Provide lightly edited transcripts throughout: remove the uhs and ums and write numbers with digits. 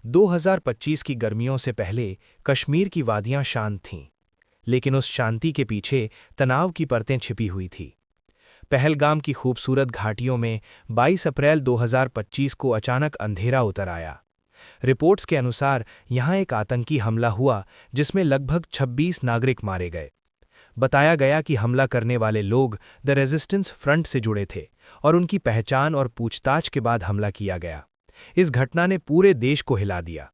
2025 की गर्मियों से पहले कश्मीर की वादियां शांत थीं, लेकिन उस शांति के पीछे तनाव की परतें छिपी हुई थीं। पहलगाम की खूबसूरत घाटियों में 22 अप्रैल 2025 को अचानक अंधेरा उतर आया। रिपोर्ट्स के अनुसार यहां एक आतंकी हमला हुआ जिसमें लगभग 26 नागरिक मारे गए। बताया गया कि हमला करने वाले लोग द रेजिस्टेंस फ्रंट से जुड़े थे और उनकी पहचान और पूछताछ के बाद हमला किया गया। इस घटना ने पूरे देश को हिला दिया।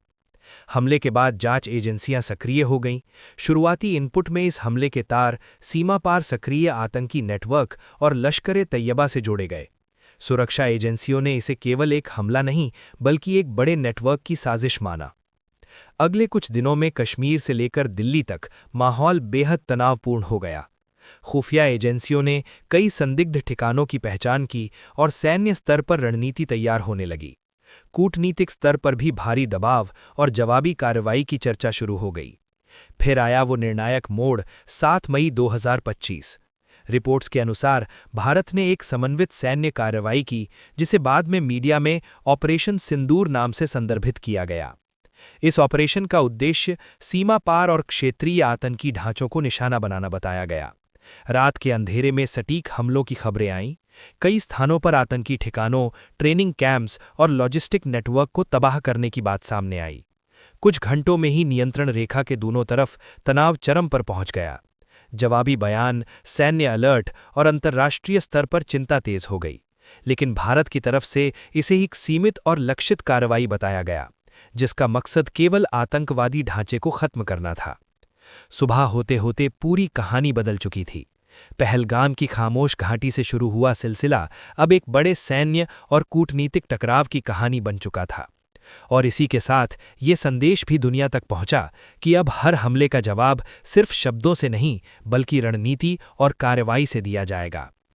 हमले के बाद जांच एजेंसियां सक्रिय हो गईं। शुरुआती इनपुट में इस हमले के तार सीमा पार सक्रिय आतंकी नेटवर्क और लश्कर-ए-तैयबा से जोड़े गए। सुरक्षा एजेंसियों ने इसे केवल एक हमला नहीं बल्कि एक बड़े नेटवर्क की साजिश माना। अगले कुछ दिनों में कश्मीर से लेकर दिल्ली तक माहौल बेहद तनावपूर्ण हो गया। खुफिया एजेंसियों ने कई संदिग्ध ठिकानों की पहचान की और सैन्य स्तर पर रणनीति तैयार होने लगी। कूटनीतिक स्तर पर भी भारी दबाव और जवाबी कार्रवाई की चर्चा शुरू हो गई। फिर आया वो निर्णायक मोड़ 7 मई 2025। रिपोर्ट्स के अनुसार भारत ने एक समन्वित सैन्य कार्रवाई की जिसे बाद में मीडिया में ऑपरेशन सिंदूर नाम से संदर्भित किया गया। इस ऑपरेशन का उद्देश्य सीमा पार और क्षेत्रीय आतंकी ढांचों को निशाना बनाना बताया गया। रात के अंधेरे में सटीक हमलों की खबरें आईं। कई स्थानों पर आतंकी ठिकानों, ट्रेनिंग कैंप्स और लॉजिस्टिक नेटवर्क को तबाह करने की बात सामने आई। कुछ घंटों में ही नियंत्रण रेखा के दोनों तरफ तनाव चरम पर पहुंच गया। जवाबी बयान, सैन्य अलर्ट और अंतर्राष्ट्रीय स्तर पर चिंता तेज हो गई। लेकिन भारत की तरफ से इसे एक सीमित और लक्षित कार्रवाई बताया गया, जिसका मकसद केवल आतंकवादी ढांचे को खत्म करना था। सुबह होते होते पूरी कहानी बदल चुकी थी। पहलगाम की खामोश घाटी से शुरू हुआ सिलसिला अब एक बड़े सैन्य और कूटनीतिक टकराव की कहानी बन चुका था। और इसी के साथ ये संदेश भी दुनिया तक पहुंचा कि अब हर हमले का जवाब सिर्फ शब्दों से नहीं बल्कि रणनीति और कार्रवाई से दिया जाएगा।